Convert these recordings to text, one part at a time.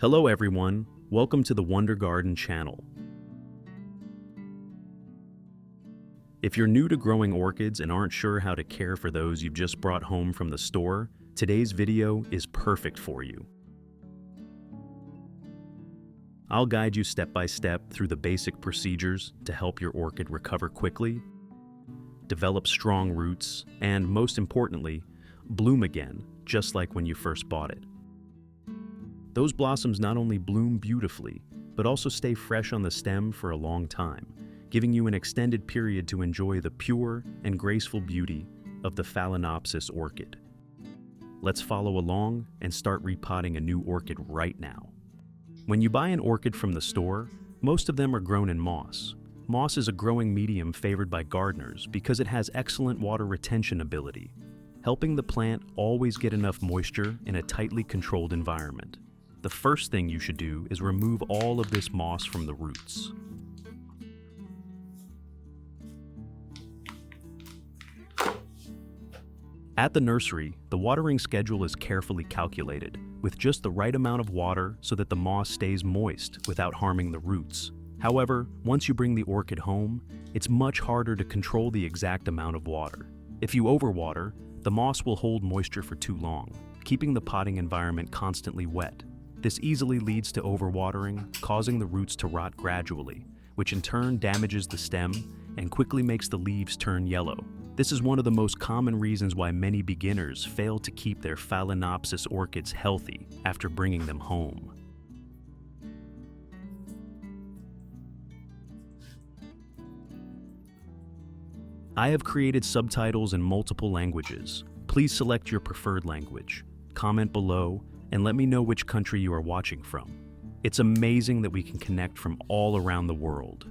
Hello everyone, welcome to the Wonder Garden channel. If you're new to growing orchids and aren't sure how to care for those you've just brought home from the store, today's video is perfect for you. I'll guide you step by step through the basic procedures to help your orchid recover quickly, develop strong roots, and most importantly, bloom again, just like when you first bought it. Those blossoms not only bloom beautifully, but also stay fresh on the stem for a long time, giving you an extended period to enjoy the pure and graceful beauty of the Phalaenopsis orchid. Let's follow along and start repotting a new orchid right now. When you buy an orchid from the store, most of them are grown in moss. Moss is a growing medium favored by gardeners because it has excellent water retention ability, helping the plant always get enough moisture in a tightly controlled environment. The first thing you should do is remove all of this moss from the roots. At the nursery, the watering schedule is carefully calculated, with just the right amount of water so that the moss stays moist without harming the roots. However, once you bring the orchid home, it's much harder to control the exact amount of water. If you overwater, the moss will hold moisture for too long, keeping the potting environment constantly wet. This easily leads to overwatering, causing the roots to rot gradually, which in turn damages the stem and quickly makes the leaves turn yellow. This is one of the most common reasons why many beginners fail to keep their Phalaenopsis orchids healthy after bringing them home. I have created subtitles in multiple languages. Please select your preferred language. Comment below and let me know which country you are watching from. It's amazing that we can connect from all around the world.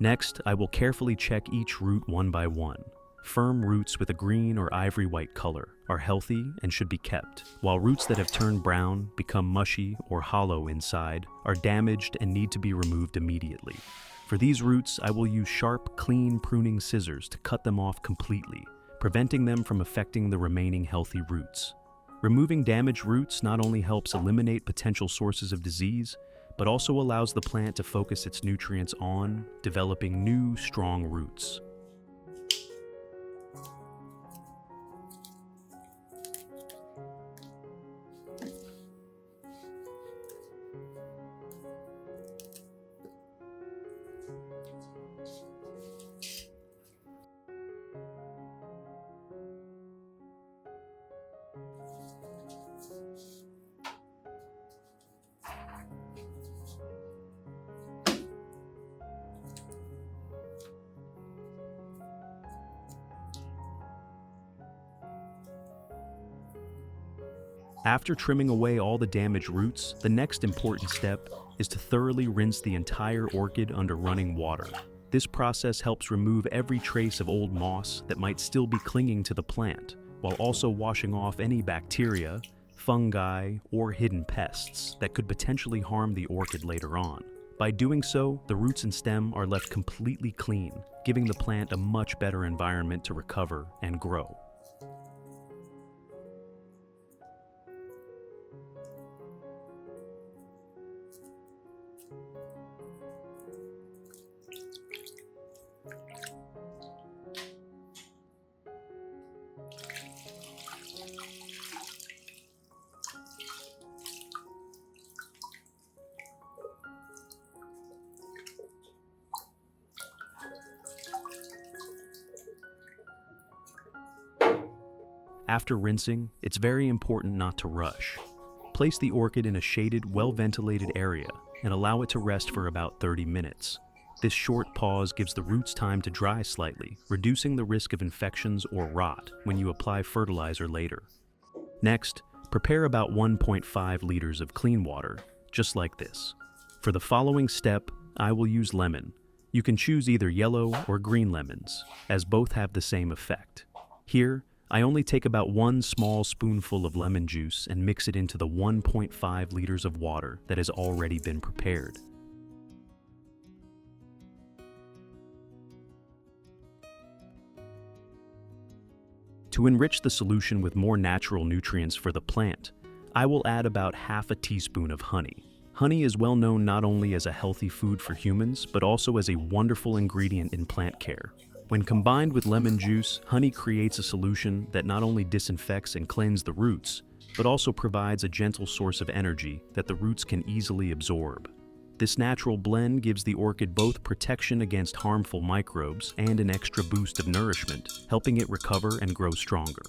Next, I will carefully check each root one by one. Firm roots with a green or ivory white color are healthy and should be kept, while roots that have turned brown, become mushy, or hollow inside are damaged and need to be removed immediately. For these roots, I will use sharp, clean pruning scissors to cut them off completely, preventing them from affecting the remaining healthy roots. Removing damaged roots not only helps eliminate potential sources of disease, but also allows the plant to focus its nutrients on developing new, strong roots. After trimming away all the damaged roots, the next important step is to thoroughly rinse the entire orchid under running water. This process helps remove every trace of old moss that might still be clinging to the plant, while also washing off any bacteria, fungi, or hidden pests that could potentially harm the orchid later on. By doing so, the roots and stem are left completely clean, giving the plant a much better environment to recover and grow. After rinsing, it's very important not to rush. Place the orchid in a shaded, well-ventilated area and allow it to rest for about 30 minutes. This short pause gives the roots time to dry slightly, reducing the risk of infections or rot when you apply fertilizer later. Next, prepare about 1.5 liters of clean water, just like this. For the following step, I will use lemon. You can choose either yellow or green lemons, as both have the same effect. Here, I only take about 1 small spoonful of lemon juice and mix it into the 1.5 liters of water that has already been prepared. To enrich the solution with more natural nutrients for the plant, I will add about half a teaspoon of honey. Honey is well known not only as a healthy food for humans, but also as a wonderful ingredient in plant care. When combined with lemon juice, honey creates a solution that not only disinfects and cleanses the roots, but also provides a gentle source of energy that the roots can easily absorb. This natural blend gives the orchid both protection against harmful microbes and an extra boost of nourishment, helping it recover and grow stronger.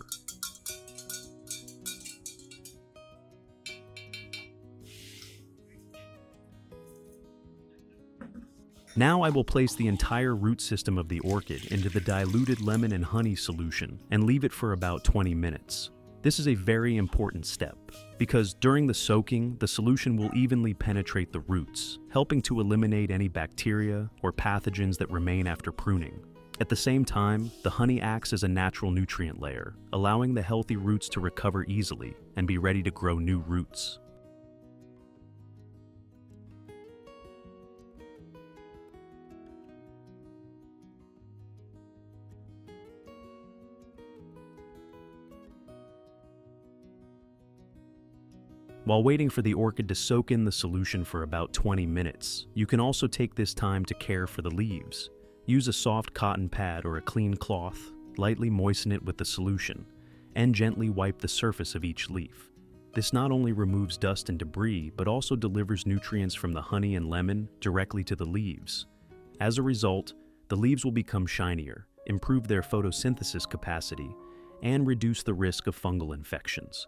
Now I will place the entire root system of the orchid into the diluted lemon and honey solution and leave it for about 20 minutes. This is a very important step because during the soaking, the solution will evenly penetrate the roots, helping to eliminate any bacteria or pathogens that remain after pruning. At the same time, the honey acts as a natural nutrient layer, allowing the healthy roots to recover easily and be ready to grow new roots. While waiting for the orchid to soak in the solution for about 20 minutes, you can also take this time to care for the leaves. Use a soft cotton pad or a clean cloth, lightly moisten it with the solution, and gently wipe the surface of each leaf. This not only removes dust and debris, but also delivers nutrients from the honey and lemon directly to the leaves. As a result, the leaves will become shinier, improve their photosynthesis capacity, and reduce the risk of fungal infections.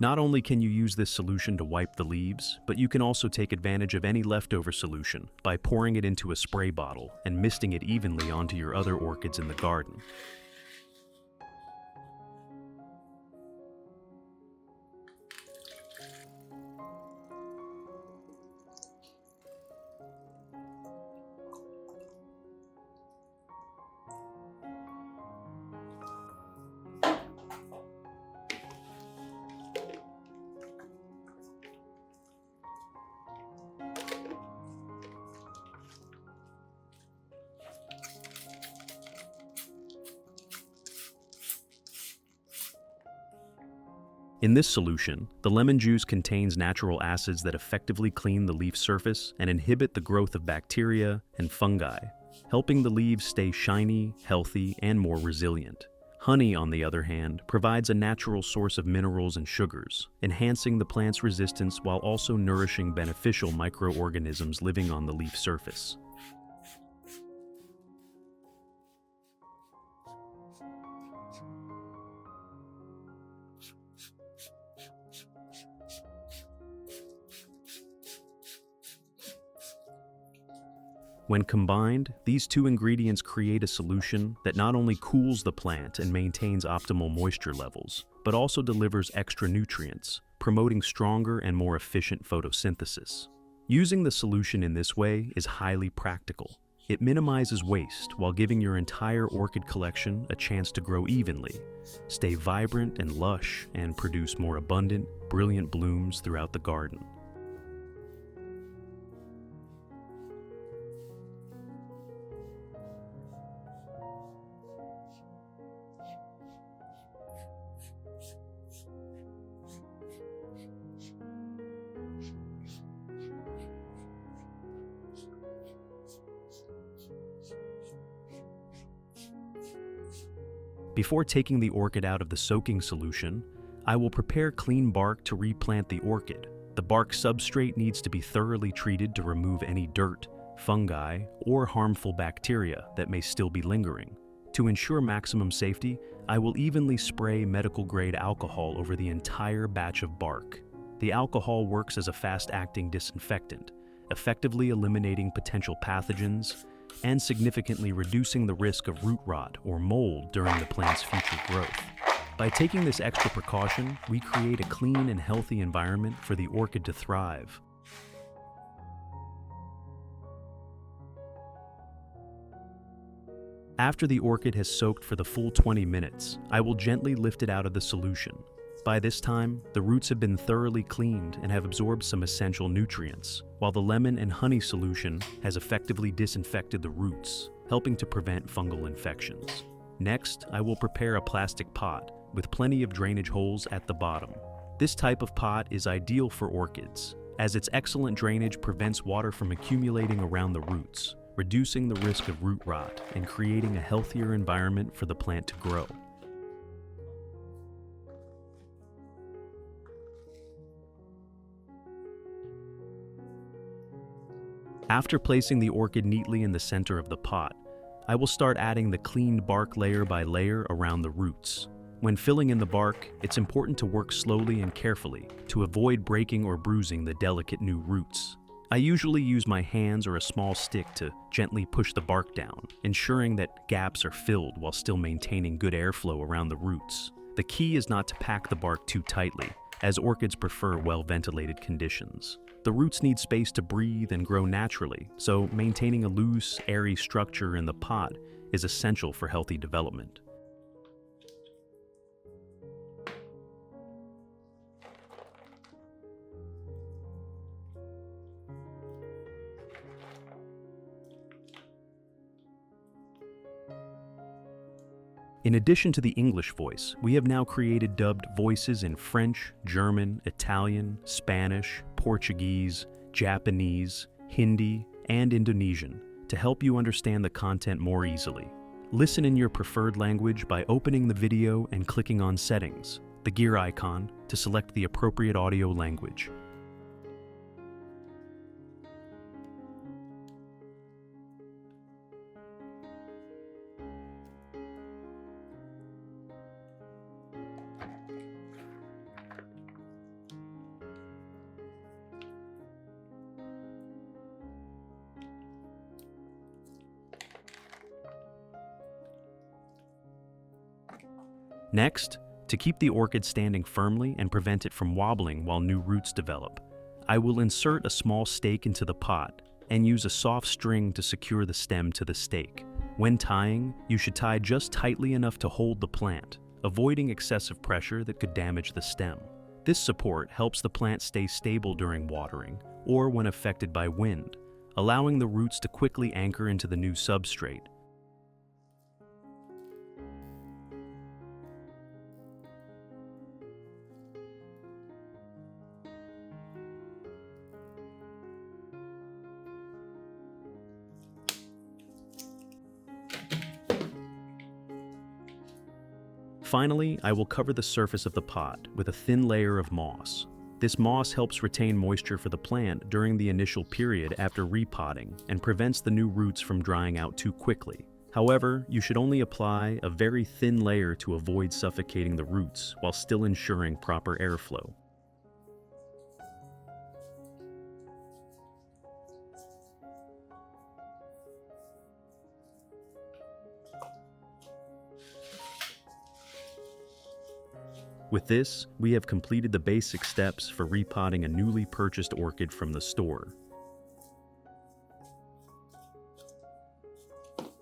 Not only can you use this solution to wipe the leaves, but you can also take advantage of any leftover solution by pouring it into a spray bottle and misting it evenly onto your other orchids in the garden. In this solution, the lemon juice contains natural acids that effectively clean the leaf surface and inhibit the growth of bacteria and fungi, helping the leaves stay shiny, healthy, and more resilient. Honey, on the other hand, provides a natural source of minerals and sugars, enhancing the plant's resistance while also nourishing beneficial microorganisms living on the leaf surface. When combined, these two ingredients create a solution that not only cools the plant and maintains optimal moisture levels, but also delivers extra nutrients, promoting stronger and more efficient photosynthesis. Using the solution in this way is highly practical. It minimizes waste while giving your entire orchid collection a chance to grow evenly, stay vibrant and lush, and produce more abundant, brilliant blooms throughout the garden. Before taking the orchid out of the soaking solution, I will prepare clean bark to replant the orchid. The bark substrate needs to be thoroughly treated to remove any dirt, fungi, or harmful bacteria that may still be lingering. To ensure maximum safety, I will evenly spray medical-grade alcohol over the entire batch of bark. The alcohol works as a fast-acting disinfectant, effectively eliminating potential pathogens and significantly reducing the risk of root rot or mold during the plant's future growth. By taking this extra precaution, we create a clean and healthy environment for the orchid to thrive. After the orchid has soaked for the full 20 minutes, I will gently lift it out of the solution. By this time, the roots have been thoroughly cleaned and have absorbed some essential nutrients, while the lemon and honey solution has effectively disinfected the roots, helping to prevent fungal infections. Next, I will prepare a plastic pot with plenty of drainage holes at the bottom. This type of pot is ideal for orchids, as its excellent drainage prevents water from accumulating around the roots, reducing the risk of root rot and creating a healthier environment for the plant to grow. After placing the orchid neatly in the center of the pot, I will start adding the cleaned bark layer by layer around the roots. When filling in the bark, it's important to work slowly and carefully to avoid breaking or bruising the delicate new roots. I usually use my hands or a small stick to gently push the bark down, ensuring that gaps are filled while still maintaining good airflow around the roots. The key is not to pack the bark too tightly, as orchids prefer well-ventilated conditions. The roots need space to breathe and grow naturally, so maintaining a loose, airy structure in the pot is essential for healthy development. In addition to the English voice, we have now created dubbed voices in French, German, Italian, Spanish, Portuguese, Japanese, Hindi, and Indonesian to help you understand the content more easily. Listen in your preferred language by opening the video and clicking on Settings, the gear icon, to select the appropriate audio language. Next, to keep the orchid standing firmly and prevent it from wobbling while new roots develop, I will insert a small stake into the pot and use a soft string to secure the stem to the stake. When tying, you should tie just tightly enough to hold the plant, avoiding excessive pressure that could damage the stem. This support helps the plant stay stable during watering or when affected by wind, allowing the roots to quickly anchor into the new substrate. Finally, I will cover the surface of the pot with a thin layer of moss. This moss helps retain moisture for the plant during the initial period after repotting and prevents the new roots from drying out too quickly. However, you should only apply a very thin layer to avoid suffocating the roots while still ensuring proper airflow. With this, we have completed the basic steps for repotting a newly purchased orchid from the store.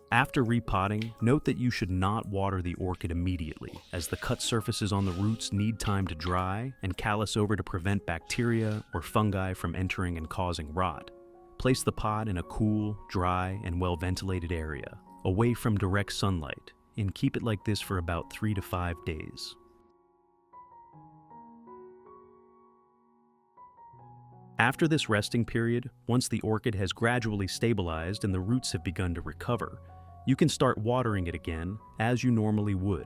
After repotting, note that you should not water the orchid immediately, as the cut surfaces on the roots need time to dry and callus over to prevent bacteria or fungi from entering and causing rot. Place the pot in a cool, dry, and well-ventilated area, away from direct sunlight, and keep it like this for about 3 to 5 days. After this resting period, once the orchid has gradually stabilized and the roots have begun to recover, you can start watering it again as you normally would.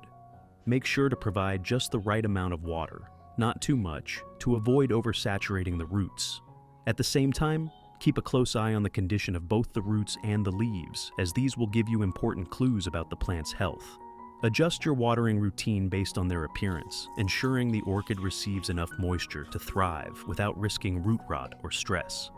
Make sure to provide just the right amount of water, not too much, to avoid oversaturating the roots. At the same time, keep a close eye on the condition of both the roots and the leaves, as these will give you important clues about the plant's health. Adjust your watering routine based on their appearance, ensuring the orchid receives enough moisture to thrive without risking root rot or stress.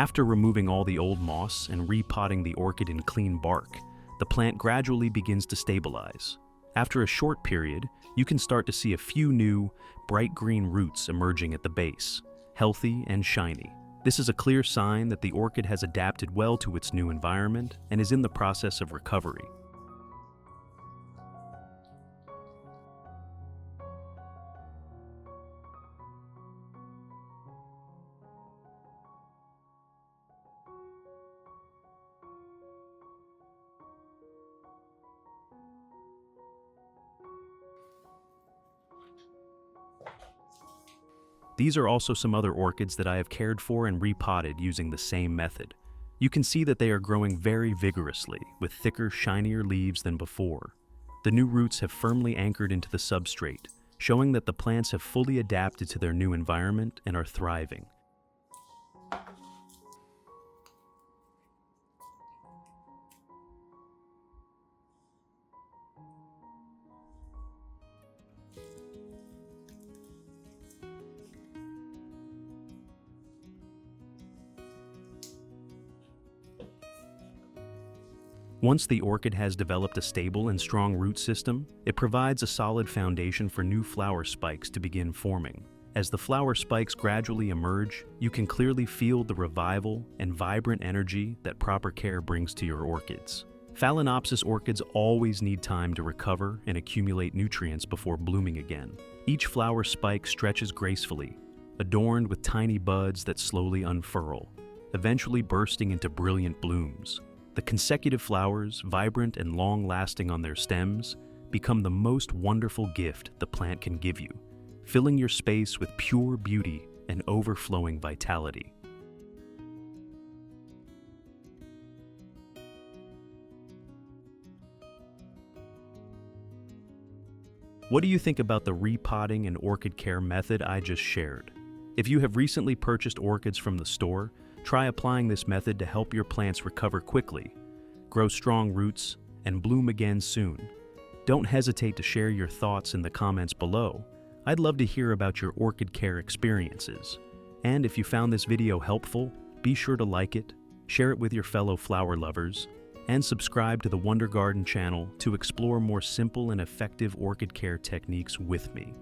After removing all the old moss and repotting the orchid in clean bark, the plant gradually begins to stabilize. After a short period, you can start to see a few new, bright green roots emerging at the base, healthy and shiny. This is a clear sign that the orchid has adapted well to its new environment and is in the process of recovery. These are also some other orchids that I have cared for and repotted using the same method. You can see that they are growing very vigorously, with thicker, shinier leaves than before. The new roots have firmly anchored into the substrate, showing that the plants have fully adapted to their new environment and are thriving. Once the orchid has developed a stable and strong root system, it provides a solid foundation for new flower spikes to begin forming. As the flower spikes gradually emerge, you can clearly feel the revival and vibrant energy that proper care brings to your orchids. Phalaenopsis orchids always need time to recover and accumulate nutrients before blooming again. Each flower spike stretches gracefully, adorned with tiny buds that slowly unfurl, eventually bursting into brilliant blooms. The consecutive flowers, vibrant and long-lasting on their stems, become the most wonderful gift the plant can give you, filling your space with pure beauty and overflowing vitality. What do you think about the repotting and orchid care method I just shared? If you have recently purchased orchids from the store, try applying this method to help your plants recover quickly, grow strong roots, and bloom again soon. Don't hesitate to share your thoughts in the comments below. I'd love to hear about your orchid care experiences. And if you found this video helpful, be sure to like it, share it with your fellow flower lovers, and subscribe to the Wonder Garden channel to explore more simple and effective orchid care techniques with me.